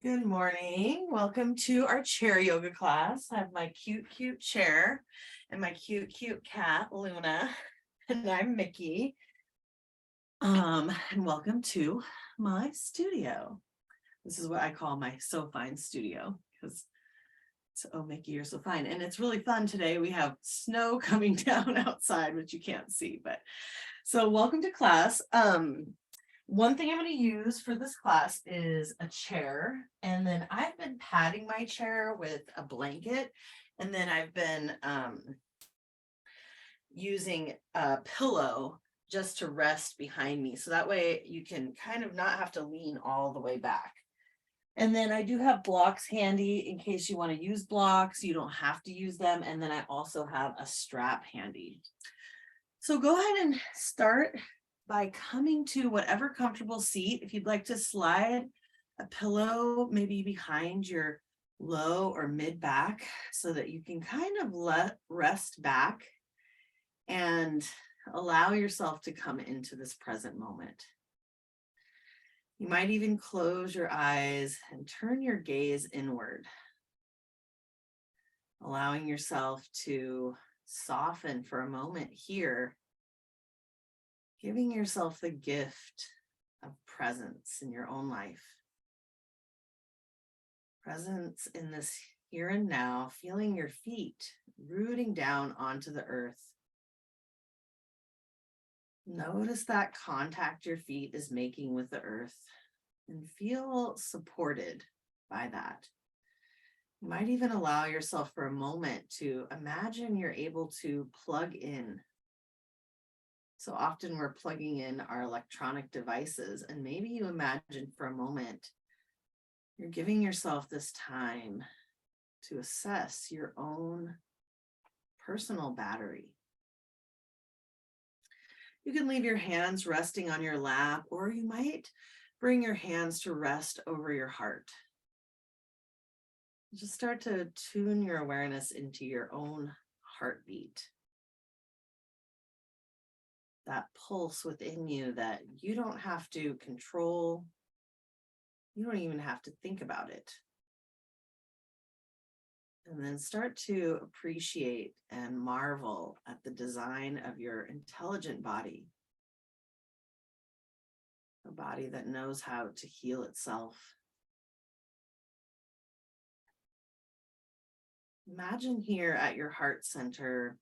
Good morning. Welcome to our chair yoga class. I have my cute chair and my cute cat, Luna, and I'm Mickey. And welcome to my studio. This is what I call my So Fine studio because it's, oh, Mickey, you're so fine. And it's really fun today. We have snow coming down outside, which you can't see, but so welcome to class. One thing I'm going to use for this class is a chair, and then I've been padding my chair with a blanket, and then I've been using a pillow just to rest behind me. So that way you can kind of not have to lean all the way back. And then I do have blocks handy in case you want to use blocks. You don't have to use them. And then I also have a strap handy. So go ahead and start by coming to whatever comfortable seat. If you'd like to slide a pillow maybe behind your low or mid back so that you can kind of rest back and allow yourself to come into this present moment. You might even close your eyes and turn your gaze inward, allowing yourself to soften for a moment here, giving yourself the gift of presence in your own life. Presence in this here and now, feeling your feet rooting down onto the earth. Notice that contact your feet is making with the earth and feel supported by that. You might even allow yourself for a moment to imagine you're able to plug in. So often we're plugging in our electronic devices, and maybe you imagine for a moment you're giving yourself this time to assess your own personal battery. You can leave your hands resting on your lap, or you might bring your hands to rest over your heart. Just start to tune your awareness into your own heartbeat. That pulse within you that you don't have to control. You don't even have to think about it. And then start to appreciate and marvel at the design of your intelligent body. A body that knows how to heal itself. Imagine here at your heart center,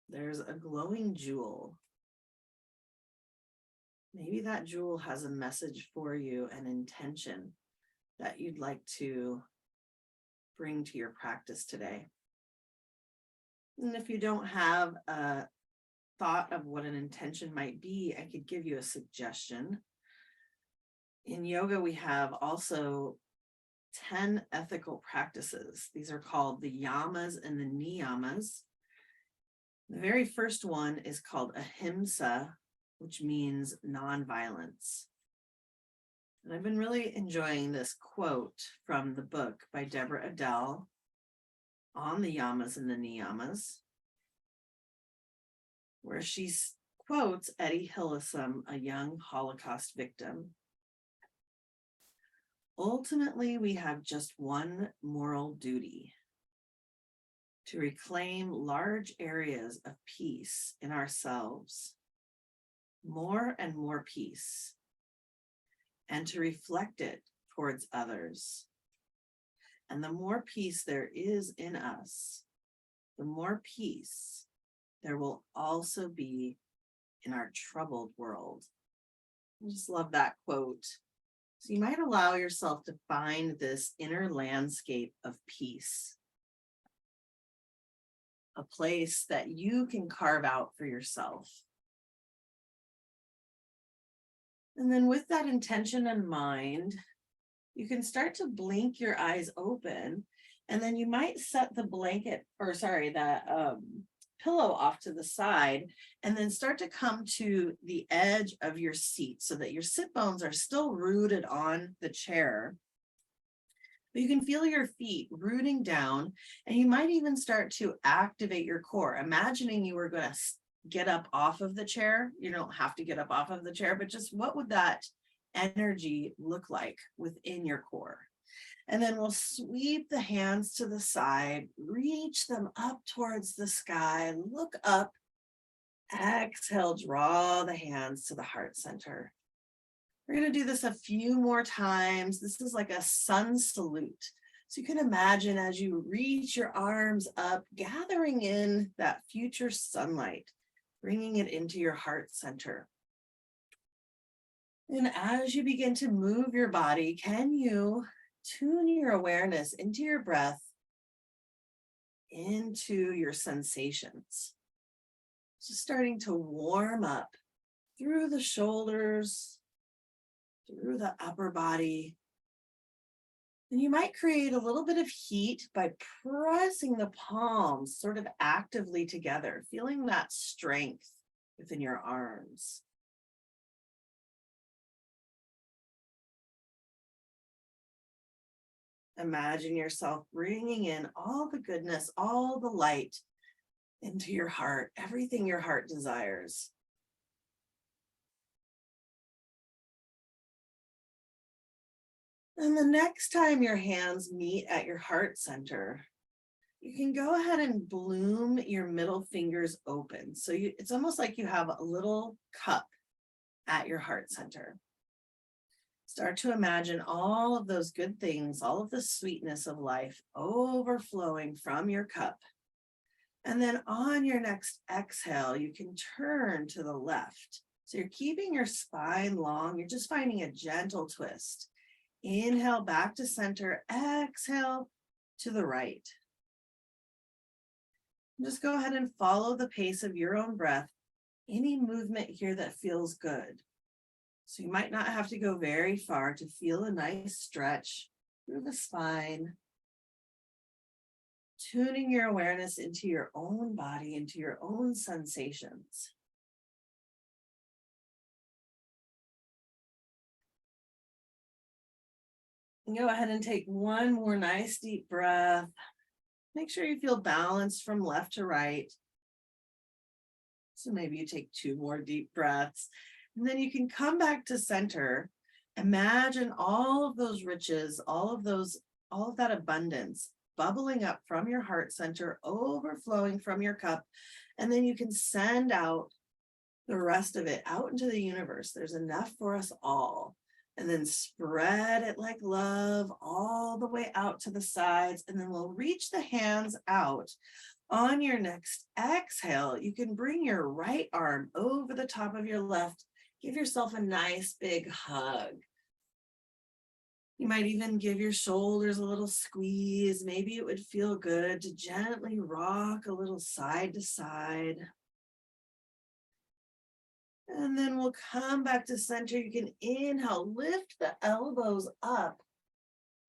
there's a glowing jewel. Maybe that jewel has a message for you, an intention that you'd like to bring to your practice today. And if you don't have a thought of what an intention might be, I could give you a suggestion. In yoga, we have also 10 ethical practices. These are called the yamas and the niyamas. The very first one is called ahimsa, which means nonviolence. And I've been really enjoying this quote from the book by Deborah Adele on the yamas and the niyamas, where she quotes Eddie Hillesum, a young Holocaust victim. Ultimately, we have just one moral duty: to reclaim large areas of peace in ourselves, more and more peace, and to reflect it towards others. And the more peace there is in us, the more peace there will also be in our troubled world. I just love that quote. So you might allow yourself to find this inner landscape of peace, a place that you can carve out for yourself. And then with that intention in mind, you can start to blink your eyes open, and then you might set the pillow off to the side, and then start to come to the edge of your seat so that your sit bones are still rooted on the chair. But you can feel your feet rooting down, and you might even start to activate your core, imagining you were going to get up off of the chair. You don't have to get up off of the chair, but just what would that energy look like within your core? And then we'll sweep the hands to the side, reach them up towards the sky, look up, exhale, draw the hands to the heart center. We're going to do this a few more times. This is like a sun salute. So you can imagine as you reach your arms up, gathering in that future sunlight, bringing it into your heart center. And as you begin to move your body, can you tune your awareness into your breath, into your sensations? So starting to warm up through the shoulders, through the upper body. And you might create a little bit of heat by pressing the palms sort of actively together, feeling that strength within your arms. Imagine yourself bringing in all the goodness, all the light into your heart, everything your heart desires. And the next time your hands meet at your heart center, you can go ahead and bloom your middle fingers open. So it's almost like you have a little cup at your heart center. Start to imagine all of those good things, all of the sweetness of life overflowing from your cup. And then on your next exhale, you can turn to the left. So you're keeping your spine long. You're just finding a gentle twist. Inhale back to center, exhale to the right. Just go ahead and follow the pace of your own breath. Any movement here that feels good. So you might not have to go very far to feel a nice stretch through the spine. Tuning your awareness into your own body, into your own sensations. And go ahead and take one more nice deep breath. Make sure you feel balanced from left to right. So maybe you take 2 more deep breaths. And then you can come back to center. Imagine all of those riches, all of that abundance bubbling up from your heart center, overflowing from your cup. And then you can send out the rest of it out into the universe. There's enough for us all. And then spread it like love all the way out to the sides. And then we'll reach the hands out. On your next exhale, you can bring your right arm over the top of your left. Give yourself a nice big hug. You might even give your shoulders a little squeeze. Maybe it would feel good to gently rock a little side to side. And then we'll come back to center. You can inhale, lift the elbows up.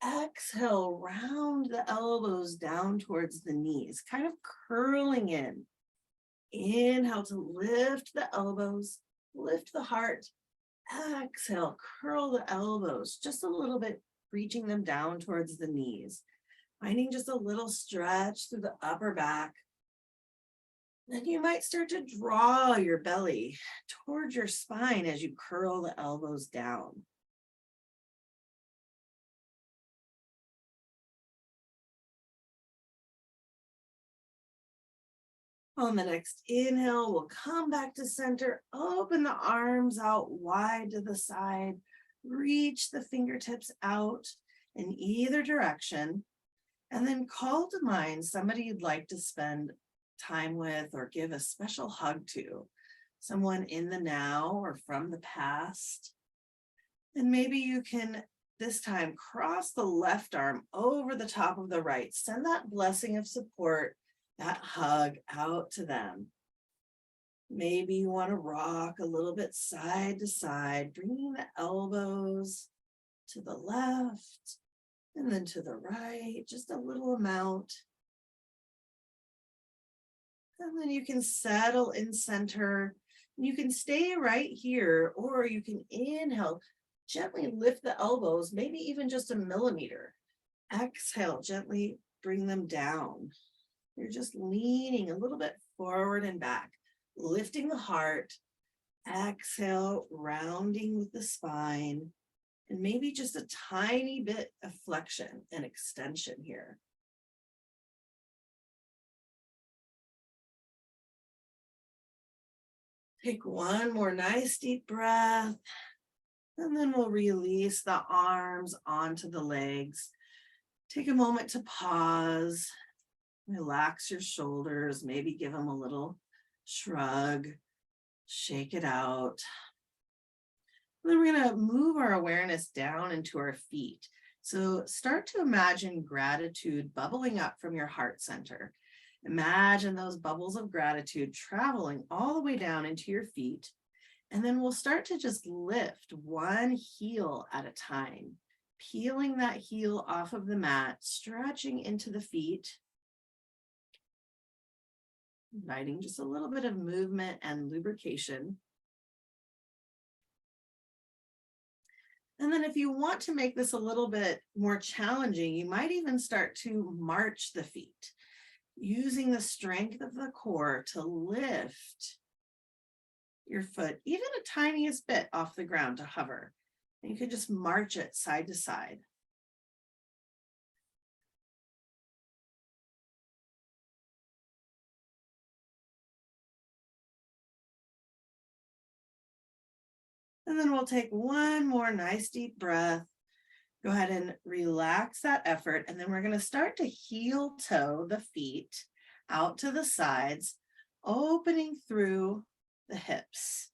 Exhale, round the elbows down towards the knees, kind of curling in. Inhale to lift the elbows, lift the heart. Exhale, curl the elbows just a little bit, reaching them down towards the knees. Finding just a little stretch through the upper back. Then you might start to draw your belly towards your spine as you curl the elbows down. On the next inhale, we'll come back to center, open the arms out wide to the side, reach the fingertips out in either direction, and then call to mind somebody you'd like to spend time with or give a special hug to, someone in the now or from the past. And maybe you can this time cross the left arm over the top of the right. Send that blessing of support, that hug out to them. Maybe you want to rock a little bit side to side, bringing the elbows to the left and then to the right, just a little amount. And then you can settle in center. You can stay right here, or you can inhale, gently lift the elbows, maybe even just a millimeter. Exhale, gently bring them down. You're just leaning a little bit forward and back, lifting the heart. Exhale, rounding with the spine. and maybe just a tiny bit of flexion and extension here. Take one more nice deep breath, and then we'll release the arms onto the legs. Take a moment to pause, relax your shoulders, maybe give them a little shrug, shake it out. Then we're going to move our awareness down into our feet. So start to imagine gratitude bubbling up from your heart center. Imagine those bubbles of gratitude traveling all the way down into your feet. And then we'll start to just lift one heel at a time, peeling that heel off of the mat, stretching into the feet, inviting just a little bit of movement and lubrication. And then if you want to make this a little bit more challenging, you might even start to march the feet, using the strength of the core to lift your foot even a tiniest bit off the ground to hover. And you can just march it side to side. And then we'll take one more nice deep breath. Go ahead and relax that effort. And then we're going to start to heel toe the feet out to the sides, opening through the hips.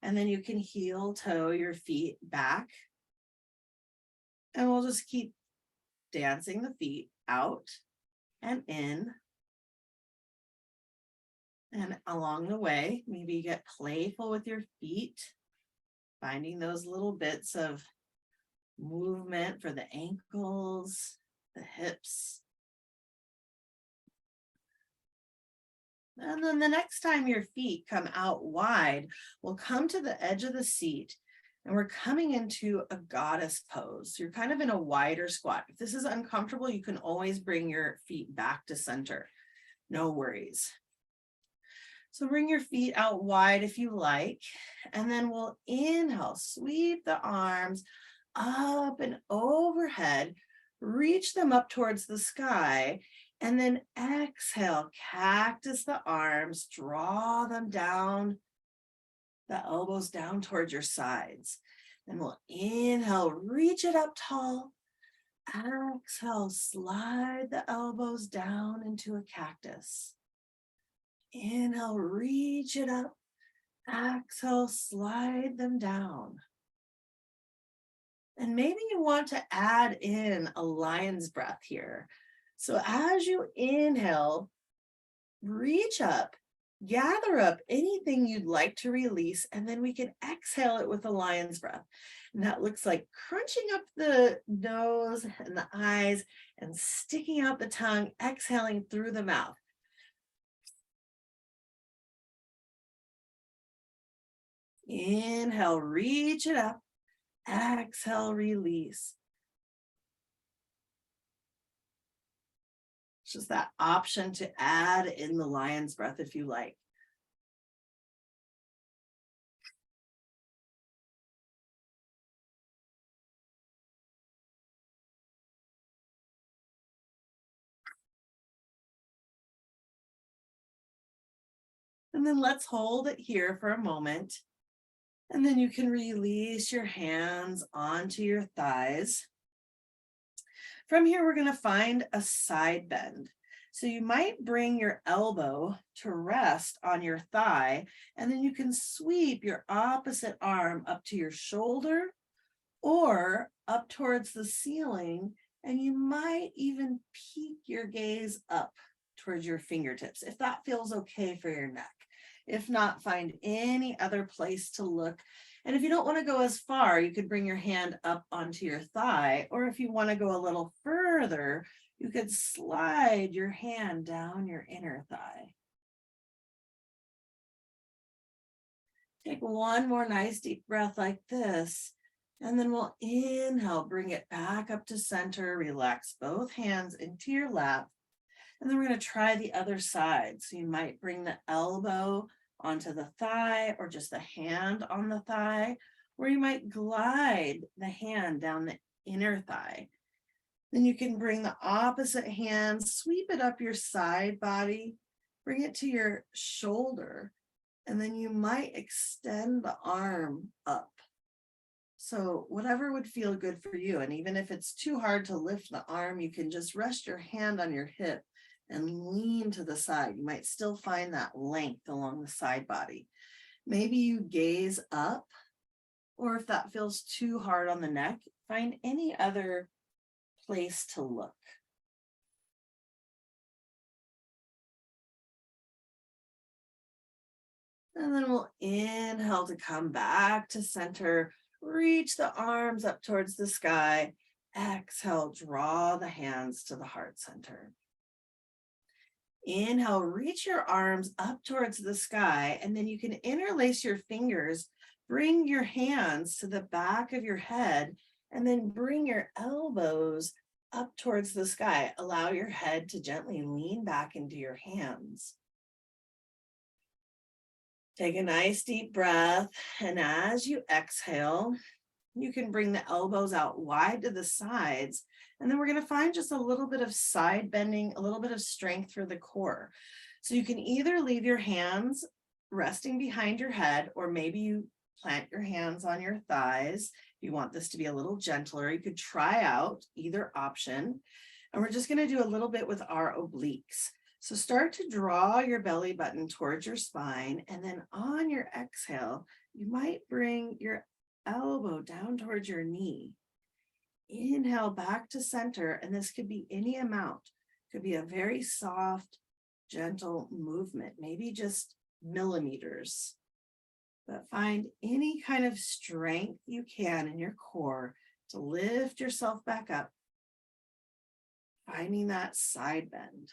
And then you can heel toe your feet back. And we'll just keep dancing the feet out and in. And along the way, maybe you get playful with your feet, finding those little bits of movement for the ankles, the hips. And then the next time your feet come out wide, we'll come to the edge of the seat and we're coming into a goddess pose. You're kind of in a wider squat. If this is uncomfortable, you can always bring your feet back to center. No worries. So bring your feet out wide if you like, and then we'll inhale, sweep the arms up and overhead, reach them up towards the sky, and then exhale, cactus the arms, draw them down, the elbows down towards your sides. Then we'll inhale, reach it up tall. Exhale, slide the elbows down into a cactus. Inhale, reach it up. Exhale, slide them down. And maybe you want to add in a lion's breath here. So as you inhale, reach up, gather up anything you'd like to release, and then we can exhale it with a lion's breath. And that looks like crunching up the nose and the eyes and sticking out the tongue, exhaling through the mouth. Inhale, reach it up. Exhale, release. It's just that option to add in the lion's breath if you like. And then let's hold it here for a moment. And then you can release your hands onto your thighs. From here, we're going to find a side bend. So you might bring your elbow to rest on your thigh, and then you can sweep your opposite arm up to your shoulder or up towards the ceiling, and you might even peek your gaze up towards your fingertips if that feels okay for your neck. If not, find any other place to look. And if you don't want to go as far, you could bring your hand up onto your thigh, or if you want to go a little further, you could slide your hand down your inner thigh. Take one more nice deep breath like this, and then we'll inhale, bring it back up to center, relax both hands into your lap, and then we're going to try the other side. So you might bring the elbow onto the thigh or just the hand on the thigh, Or you might glide the hand down the inner thigh. Then you can bring the opposite hand, sweep it up your side body, bring it to your shoulder, and then you might extend the arm up. So whatever would feel good for you. And even if it's too hard to lift the arm, you can just rest your hand on your hip and lean to the side. You might still find that length along the side body. Maybe you gaze up, or if that feels too hard on the neck, find any other place to look. And then we'll inhale to come back to center. Reach the arms up towards the sky. Exhale, draw the hands to the heart center. Inhale, reach your arms up towards the sky, and then you can interlace your fingers. Bring your hands to the back of your head, and then bring your elbows up towards the sky. Allow your head to gently lean back into your hands. Take a nice deep breath, and as you exhale, you can bring the elbows out wide to the sides, and then we're going to find just a little bit of side bending, a little bit of strength for the core. So you can either leave your hands resting behind your head, or maybe you plant your hands on your thighs. If you want this to be a little gentler, you could try out either option. And we're just going to do a little bit with our obliques. So start to draw your belly button towards your spine, and then on your exhale, you might bring your elbow down towards your knee. Inhale back to center, and this could be any amount. It could be a very soft, gentle movement, maybe just millimeters. But find any kind of strength you can in your core to lift yourself back up, finding that side bend.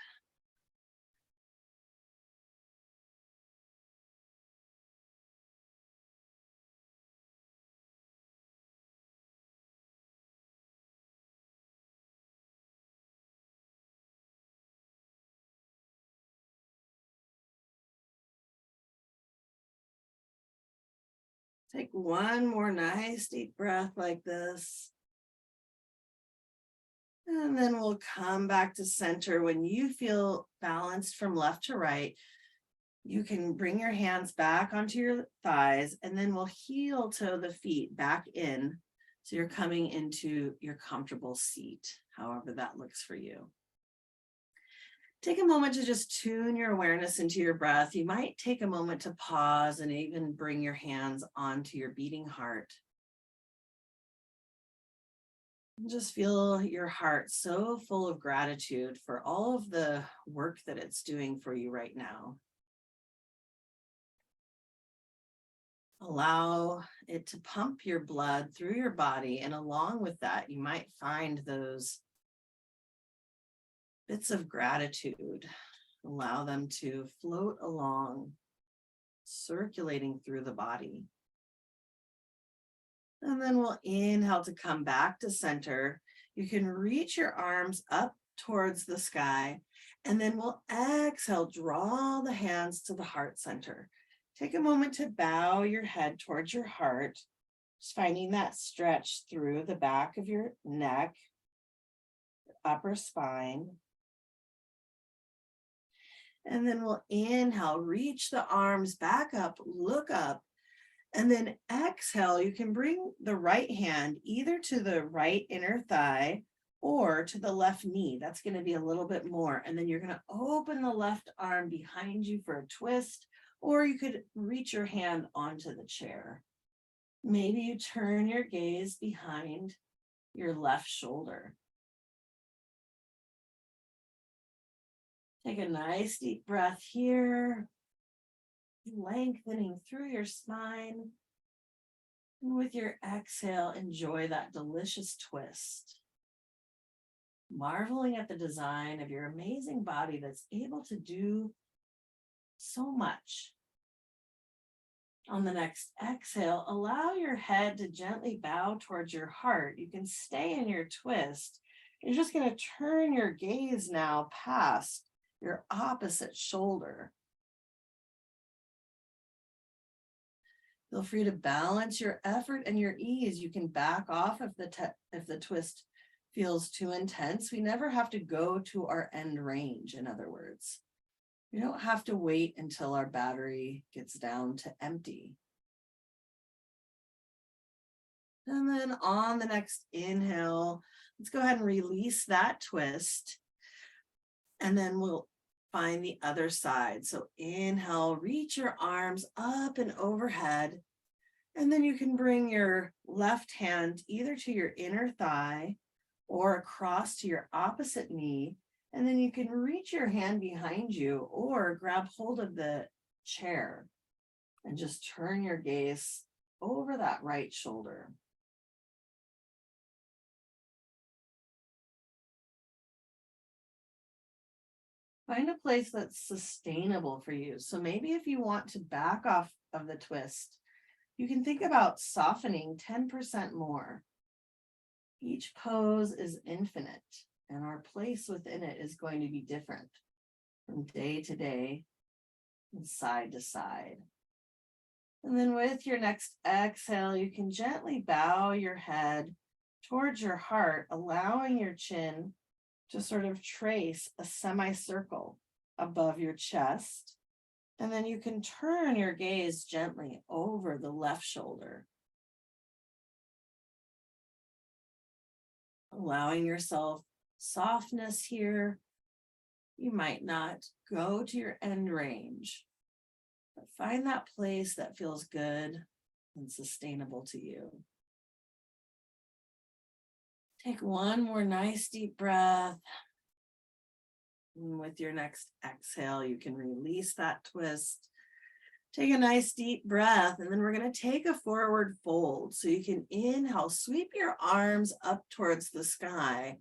Take one more nice deep breath like this. And then we'll come back to center. When you feel balanced from left to right, you can bring your hands back onto your thighs, and then we'll heel toe the feet back in. So you're coming into your comfortable seat, however that looks for you. Take a moment to just tune your awareness into your breath. You might take a moment to pause and even bring your hands onto your beating heart. Just feel your heart so full of gratitude for all of the work that it's doing for you right now. Allow it to pump your blood through your body, and along with that, you might find those bits of gratitude. Allow them to float along, circulating through the body. And then we'll inhale to come back to center. You can reach your arms up towards the sky, and then we'll exhale, draw the hands to the heart center. Take a moment to bow your head towards your heart, just finding that stretch through the back of your neck, upper spine. And then we'll inhale, reach the arms back up, look up, and then exhale. You can bring the right hand either to the right inner thigh or to the left knee. That's going to be a little bit more. And then you're going to open the left arm behind you for a twist, or you could reach your hand onto the chair. Maybe you turn your gaze behind your left shoulder. Take a nice deep breath here, lengthening through your spine. And with your exhale, enjoy that delicious twist. Marveling at the design of your amazing body that's able to do so much. On the next exhale, allow your head to gently bow towards your heart. You can stay in your twist. You're just going to turn your gaze now past your opposite shoulder. Feel free to balance your effort and your ease. You can back off if the twist feels too intense. We never have to go to our end range, in other words. We don't have to wait until our battery gets down to empty. And then on the next inhale, let's go ahead and release that twist. And then we'll find the other side. So inhale, reach your arms up and overhead. And then you can bring your left hand either to your inner thigh or across to your opposite knee. And then you can reach your hand behind you or grab hold of the chair and just turn your gaze over that right shoulder. Find a place that's sustainable for you. So maybe if you want to back off of the twist, you can think about softening 10% more. Each pose is infinite, and our place within it is going to be different from day to day and side to side. And then with your next exhale, you can gently bow your head towards your heart, allowing your chin to sort of trace a semicircle above your chest. And then you can turn your gaze gently over the left shoulder, allowing yourself softness here. You might not go to your end range, but find that place that feels good and sustainable to you. Take one more nice deep breath. And with your next exhale, you can release that twist. Take a nice deep breath, and then we're going to take a forward fold. So you can inhale, sweep your arms up towards the sky.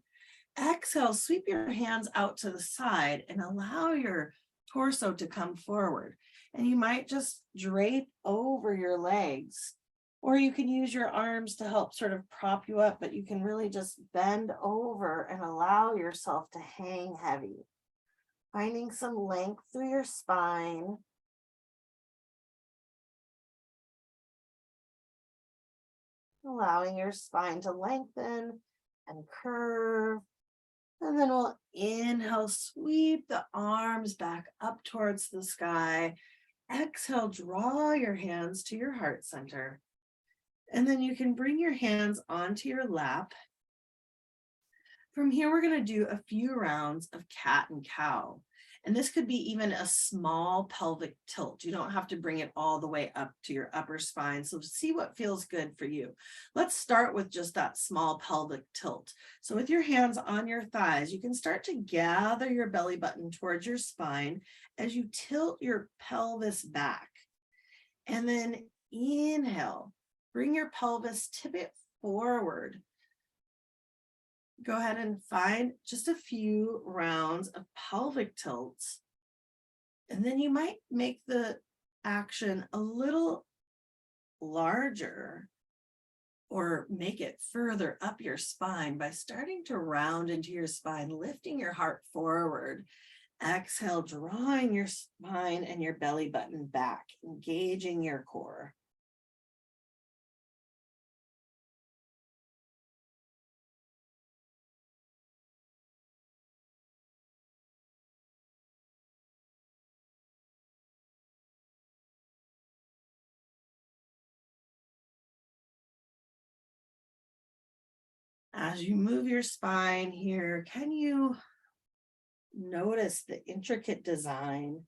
Exhale, sweep your hands out to the side and allow your torso to come forward. And you might just drape over your legs, or you can use your arms to help sort of prop you up, but you can really just bend over and allow yourself to hang heavy. Finding some length through your spine. Allowing your spine to lengthen and curve. And then we'll inhale, sweep the arms back up towards the sky. Exhale, draw your hands to your heart center. And then you can bring your hands onto your lap. From here, we're going to do a few rounds of cat and cow. And this could be even a small pelvic tilt. You don't have to bring it all the way up to your upper spine. So see what feels good for you. Let's start with just that small pelvic tilt. So with your hands on your thighs, you can start to gather your belly button towards your spine as you tilt your pelvis back. And then inhale, bring your pelvis, tip it forward. Go ahead and find just a few rounds of pelvic tilts. And then you might make the action a little larger or make it further up your spine by starting to round into your spine, lifting your heart forward. Exhale, drawing your spine and your belly button back, engaging your core. As you move your spine here, can you notice the intricate design?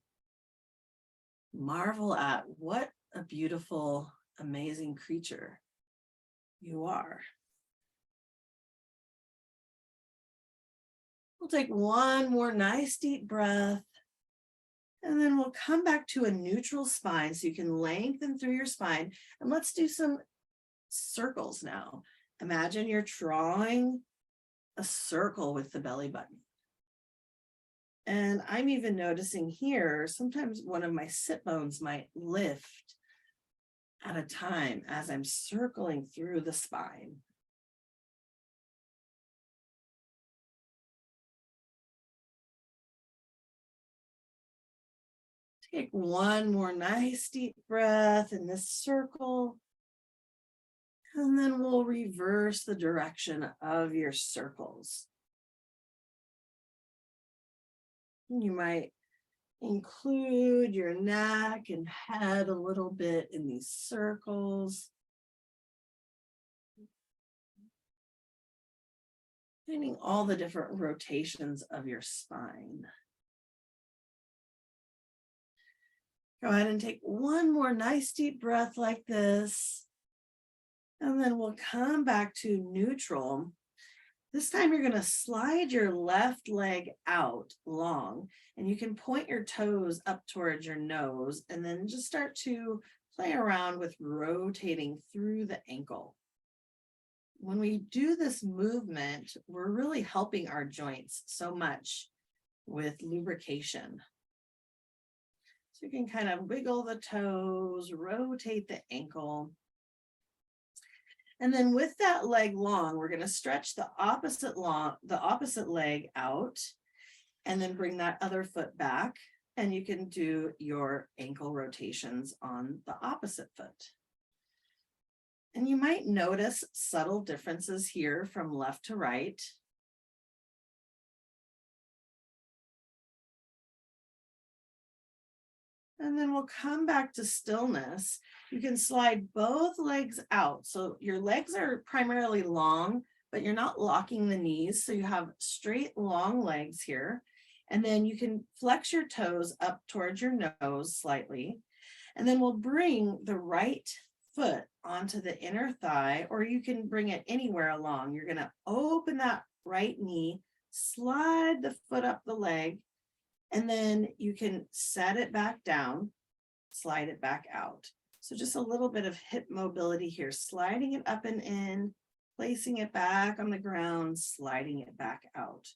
Marvel at what a beautiful, amazing creature you are. We'll take one more nice deep breath, and then we'll come back to a neutral spine so you can lengthen through your spine. And let's do some circles now. Imagine you're drawing a circle with the belly button. And I'm even noticing here, sometimes one of my sit bones might lift at a time as I'm circling through the spine. Take one more nice deep breath in this circle. And then we'll reverse the direction of your circles. You might include your neck and head a little bit in these circles. Finding all the different rotations of your spine. Go ahead and take one more nice deep breath like this. And then we'll come back to neutral. This time you're going to slide your left leg out long, and you can point your toes up towards your nose and then just start to play around with rotating through the ankle. When we do this movement, we're really helping our joints so much with lubrication. So you can kind of wiggle the toes, rotate the ankle. And then with that leg long, we're going to stretch the opposite leg out and then bring that other foot back. And you can do your ankle rotations on the opposite foot. And you might notice subtle differences here from left to right. And then we'll come back to stillness. You can slide both legs out. So your legs are primarily long, but you're not locking the knees. So you have straight, long legs here. And then you can flex your toes up towards your nose slightly. And then we'll bring the right foot onto the inner thigh, or you can bring it anywhere along. You're going to open that right knee, slide the foot up the leg, and then you can set it back down, slide it back out. So just a little bit of hip mobility here, sliding it up and in, placing it back on the ground, sliding it back out.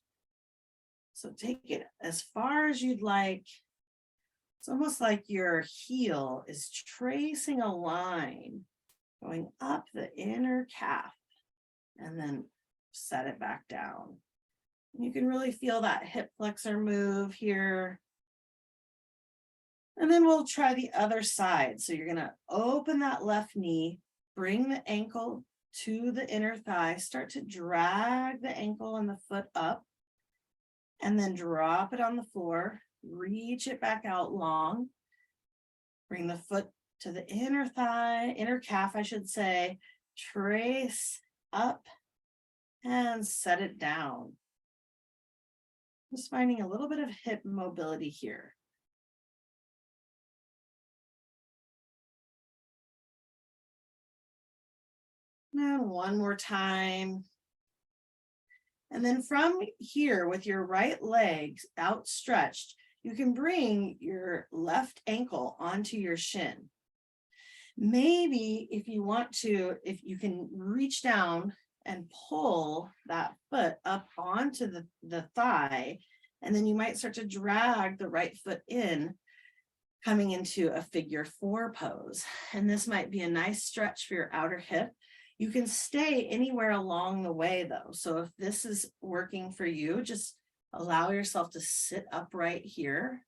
So take it as far as you'd like. It's almost like your heel is tracing a line going up the inner calf and then set it back down. You can really feel that hip flexor move here. And then we'll try the other side. So you're going to open that left knee, bring the ankle to the inner thigh, start to drag the ankle and the foot up, and then drop it on the floor, reach it back out long, bring the foot to the inner thigh, inner calf, I should say, trace up and set it down. Just finding a little bit of hip mobility here. And one more time. And then from here, with your right leg outstretched, you can bring your left ankle onto your shin. Maybe if you want to, if you can reach down and pull that foot up onto the thigh, and then you might start to drag the right foot in, coming into a figure 4 pose. And this might be a nice stretch for your outer hip. You can stay anywhere along the way though. So if this is working for you, just allow yourself to sit upright here.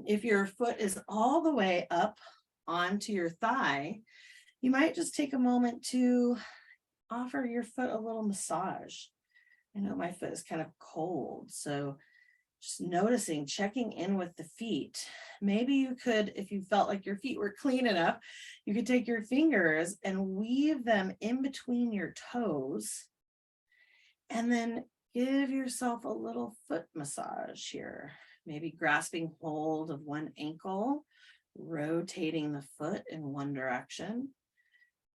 If your foot is all the way up onto your thigh, you might just take a moment to offer your foot a little massage. I know my foot is kind of cold, so just noticing, checking in with the feet. Maybe you could, if you felt like your feet were clean enough, you could take your fingers and weave them in between your toes, and then give yourself a little foot massage here. Maybe grasping hold of one ankle, rotating the foot in one direction,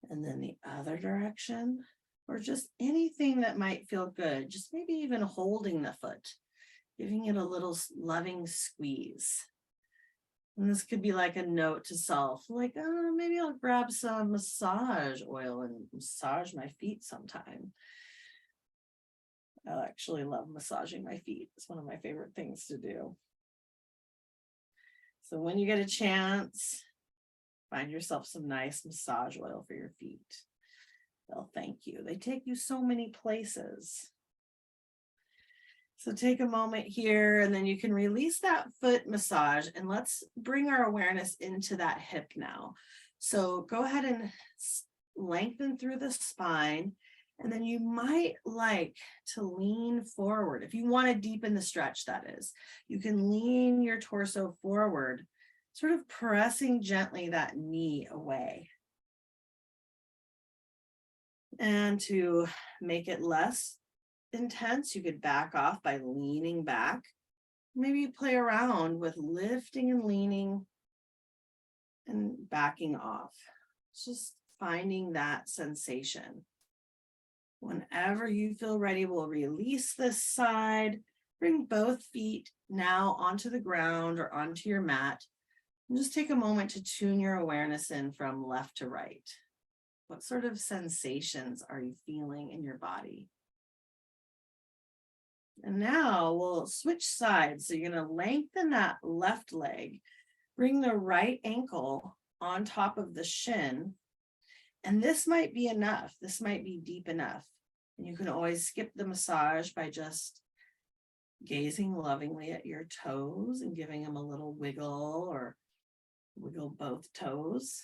and then the other direction, or just anything that might feel good. Just maybe even holding the foot, giving it a little loving squeeze. And this could be like a note to self, like, oh, maybe I'll grab some massage oil and massage my feet sometime. I actually love massaging my feet. It's one of my favorite things to do. So when you get a chance, find yourself some nice massage oil for your feet. They'll thank you. They take you so many places. So take a moment here, and then you can release that foot massage, and let's bring our awareness into that hip now. So go ahead and lengthen through the spine, and then you might like to lean forward. If you want to deepen the stretch, that is, you can lean your torso forward, sort of pressing gently that knee away. And to make it less intense, you could back off by leaning back. Maybe you play around with lifting and leaning and backing off. It's just finding that sensation. Whenever you feel ready, we'll release this side, bring both feet now onto the ground or onto your mat, and just take a moment to tune your awareness in from left to right. What sort of sensations are you feeling in your body? And now we'll switch sides. So you're going to lengthen that left leg, bring the right ankle on top of the shin. And this might be enough. This might be deep enough. And you can always skip the massage by just gazing lovingly at your toes and giving them a little wiggle, or wiggle both toes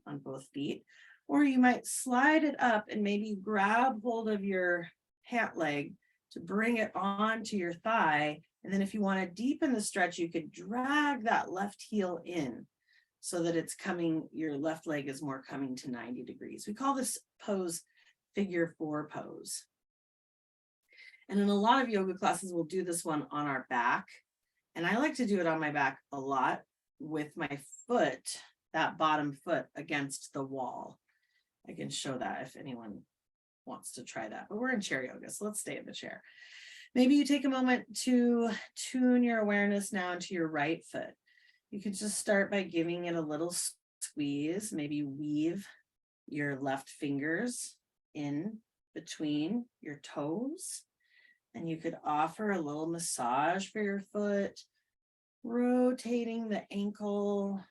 on both feet. Or you might slide it up and maybe grab hold of your pant leg to bring it onto your thigh. And then if you want to deepen the stretch, you could drag that left heel in so that it's coming, your left leg is more coming to 90 degrees. We call this pose figure 4 pose. And in a lot of yoga classes, we'll do this one on our back. And I like to do it on my back a lot with my foot, that bottom foot against the wall. I can show that if anyone wants to try that, but we're in chair yoga, so let's stay in the chair. Maybe you take a moment to tune your awareness now into your right foot. You could just start by giving it a little squeeze, maybe weave your left fingers in between your toes, and you could offer a little massage for your foot, rotating the ankle,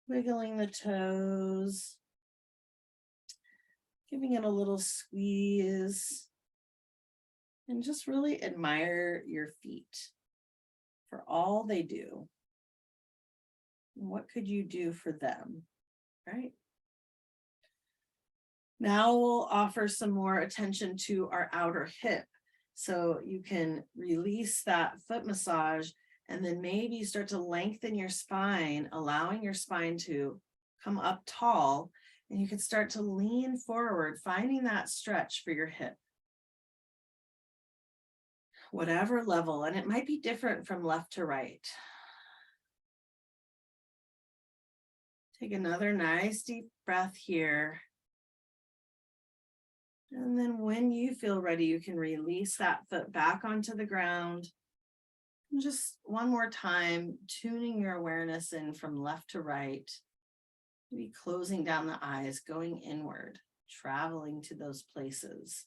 wiggling the toes, giving it a little squeeze, and just really admire your feet for all they do. What could you do for them, right? Now we'll offer some more attention to our outer hip. So you can release that foot massage and then maybe start to lengthen your spine, allowing your spine to come up tall, and you can start to lean forward, finding that stretch for your hip. Whatever level, and it might be different from left to right. Take another nice deep breath here. And then when you feel ready, you can release that foot back onto the ground. And just one more time, tuning your awareness in from left to right. Maybe closing down the eyes, going inward, traveling to those places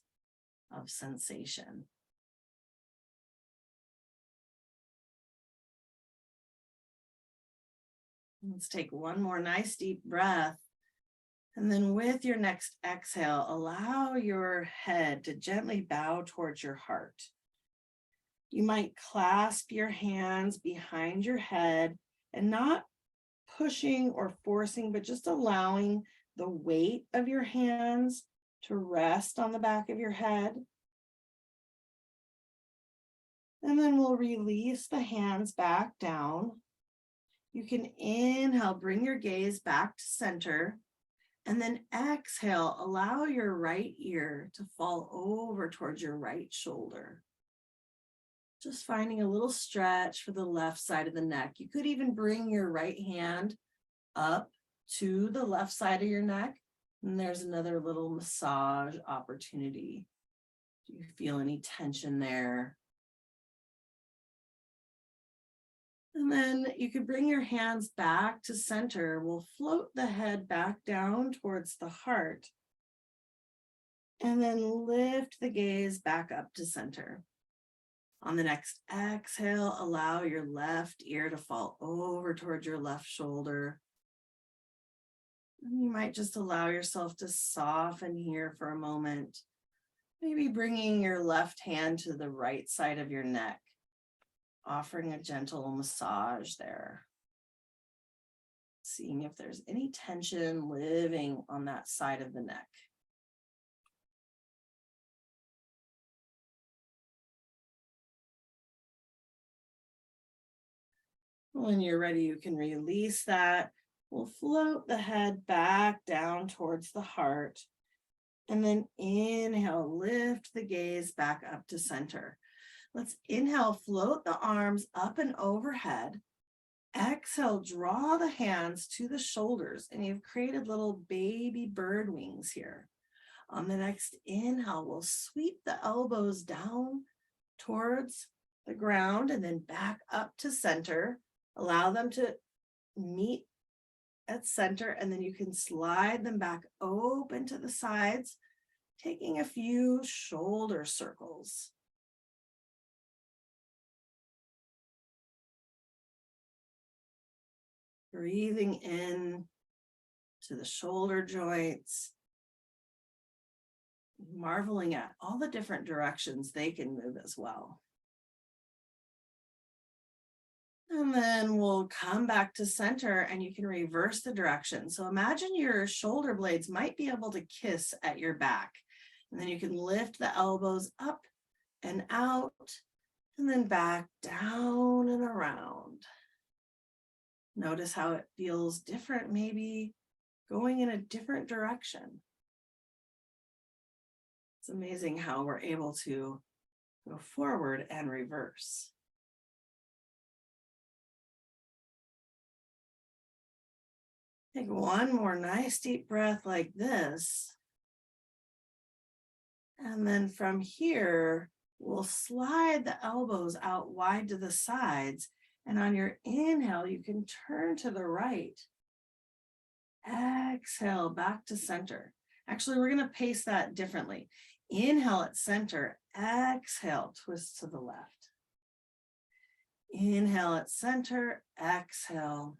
of sensation. Let's take one more nice deep breath. And then with your next exhale, allow your head to gently bow towards your heart. You might clasp your hands behind your head and not pushing or forcing, but just allowing the weight of your hands to rest on the back of your head. And then we'll release the hands back down. You can inhale, bring your gaze back to center, and then exhale, allow your right ear to fall over towards your right shoulder. Just finding a little stretch for the left side of the neck. You could even bring your right hand up to the left side of your neck, and there's another little massage opportunity. Do you feel any tension there? And then you could bring your hands back to center. We'll float the head back down towards the heart. And then lift the gaze back up to center. On the next exhale, allow your left ear to fall over towards your left shoulder. And you might just allow yourself to soften here for a moment. Maybe bringing your left hand to the right side of your neck, offering a gentle massage there. Seeing if there's any tension living on that side of the neck. When you're ready, you can release that. We'll float the head back down towards the heart. And then inhale, lift the gaze back up to center. Let's inhale, float the arms up and overhead. Exhale, draw the hands to the shoulders, and you've created little baby bird wings here. On the next inhale, we'll sweep the elbows down towards the ground and then back up to center. Allow them to meet at center, and then you can slide them back open to the sides, taking a few shoulder circles. Breathing in to the shoulder joints, marveling at all the different directions they can move as well. And then we'll come back to center and you can reverse the direction. So imagine your shoulder blades might be able to kiss at your back. And then you can lift the elbows up and out and then back down and around. Notice how it feels different, maybe going in a different direction. It's amazing how we're able to go forward and reverse. Take one more nice deep breath like this. And then from here, we'll slide the elbows out wide to the sides. And on your inhale, you can turn to the right. Exhale, back to center. Actually, we're going to pace that differently. Inhale at center. Exhale, twist to the left. Inhale at center. Exhale.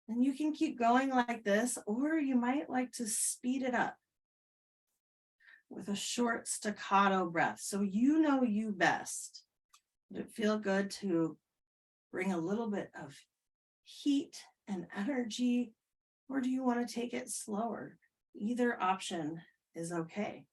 And you can keep going like this, or you might like to speed it up with a short staccato breath. So you know you best. Would it feel good to bring a little bit of heat and energy, or do you want to take it slower? Either option is okay.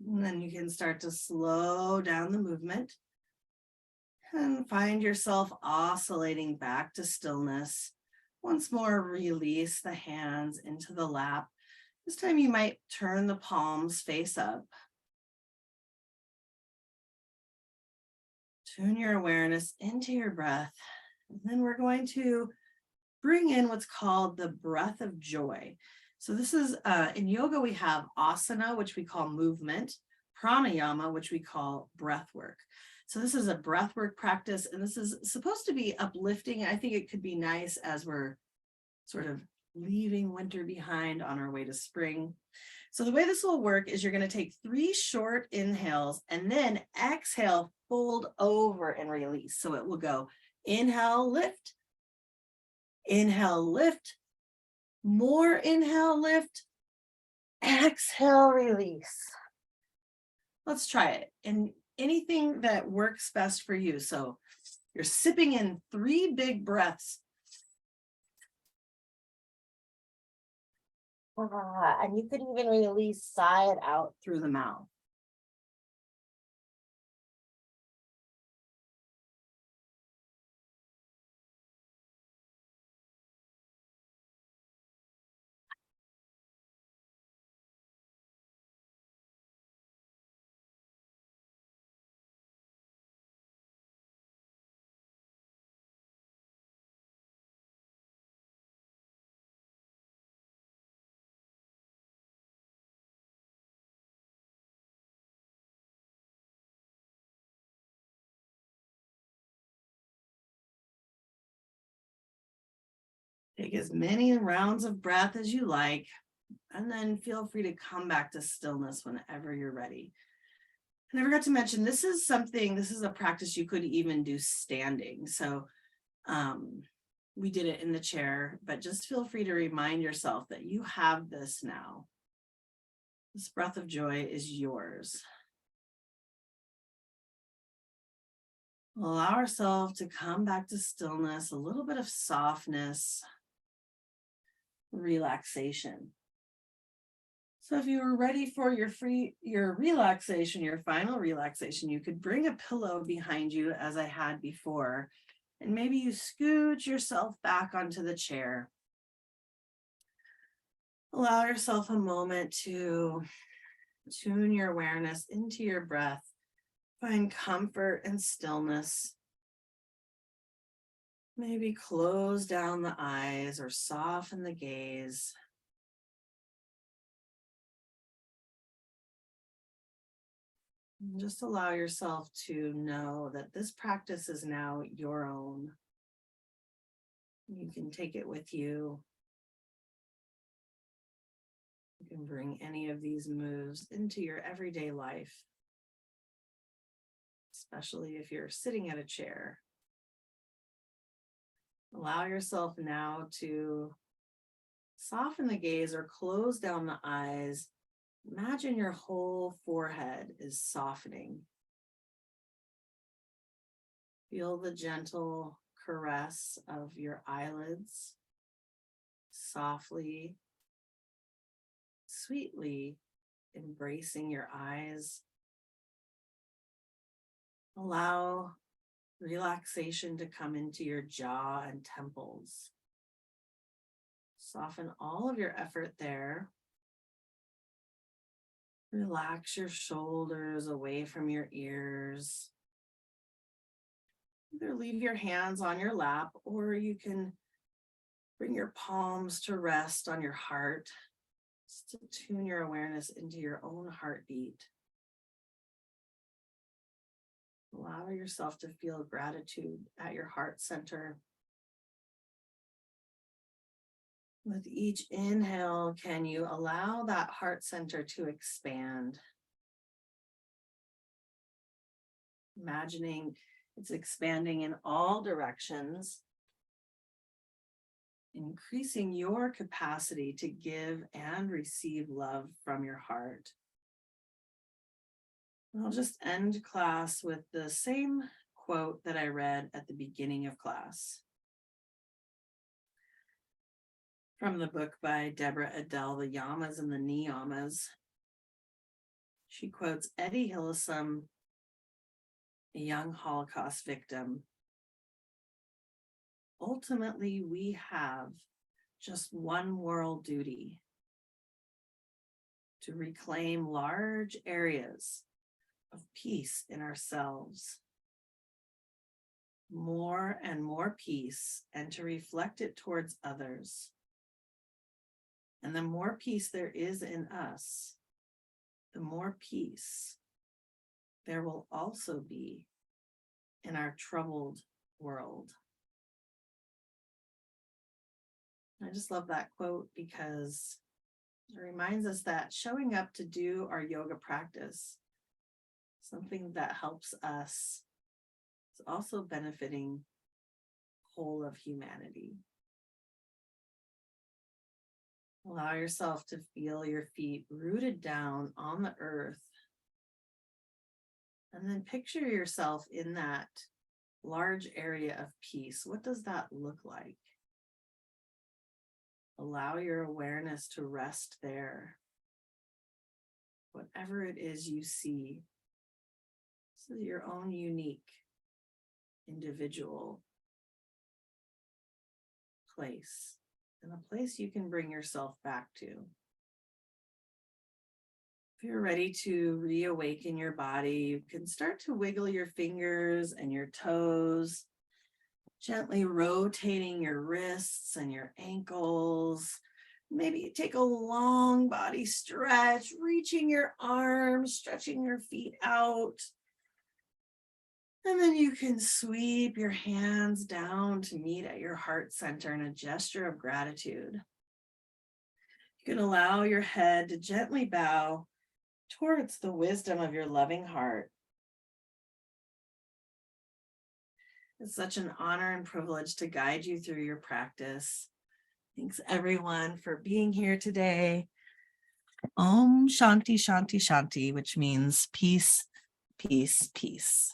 And then you can start to slow down the movement and find yourself oscillating back to stillness. Once more, release the hands into the lap. This time you might turn the palms face up. Tune your awareness into your breath. And then we're going to bring in what's called the breath of joy. So this is, in yoga, we have asana, which we call movement, pranayama, which we call breath work. So this is a breath work practice, and this is supposed to be uplifting. I think it could be nice as we're sort of leaving winter behind on our way to spring. So the way this will work is you're going to take 3 short inhales and then exhale, fold over and release. So it will go inhale, lift, more inhale, lift, exhale, release. Let's try it. And anything that works best for you. So you're sipping in 3 big breaths. And you could even release, sigh it out through the mouth. Take as many rounds of breath as you like. And then feel free to come back to stillness whenever you're ready. And I forgot to mention, this is a practice you could even do standing. So we did it in the chair, but just feel free to remind yourself that you have this now. This breath of joy is yours. Allow ourselves to come back to stillness, a little bit of softness, relaxation. So if you were ready for your relaxation, your final relaxation, you could bring a pillow behind you as I had before, and maybe you scooch yourself back onto the chair. Allow yourself a moment to tune your awareness into your breath. Find comfort and stillness. Maybe close down the eyes or soften the gaze. And just allow yourself to know that this practice is now your own. You can take it with you. You can bring any of these moves into your everyday life, especially if you're sitting at a chair. Allow yourself now to soften the gaze or close down the eyes. Imagine your whole forehead is softening. Feel the gentle caress of your eyelids, softly, sweetly embracing your eyes. Allow relaxation to come into your jaw and temples. Soften all of your effort there. Relax your shoulders away from your ears. Either leave your hands on your lap, or you can bring your palms to rest on your heart, just to tune your awareness into your own heartbeat. Allow yourself to feel gratitude at your heart center. With each inhale, can you allow that heart center to expand? Imagining it's expanding in all directions, increasing your capacity to give and receive love from your heart. I'll just end class with the same quote that I read at the beginning of class. From the book by Deborah Adele, The Yamas and the Niyamas. She quotes Eddie Hillesum, a young Holocaust victim. Ultimately, we have just one moral duty: to reclaim large areas of peace in ourselves, more and more peace, and to reflect it towards others. And the more peace there is in us, the more peace there will also be in our troubled world. I just love that quote because it reminds us that showing up to do our yoga practice, something that helps us, is also benefiting whole of humanity. Allow yourself to feel your feet rooted down on the earth. And then picture yourself in that large area of peace. What does that look like? Allow your awareness to rest there. Whatever it is you see, this is your own unique, individual place, and a place you can bring yourself back to. If you're ready to reawaken your body, you can start to wiggle your fingers and your toes, gently rotating your wrists and your ankles. Maybe take a long body stretch, reaching your arms, stretching your feet out. And then you can sweep your hands down to meet at your heart center in a gesture of gratitude. You can allow your head to gently bow towards the wisdom of your loving heart. It's such an honor and privilege to guide you through your practice. Thanks everyone for being here today. Om Shanti Shanti Shanti, which means peace, peace, peace.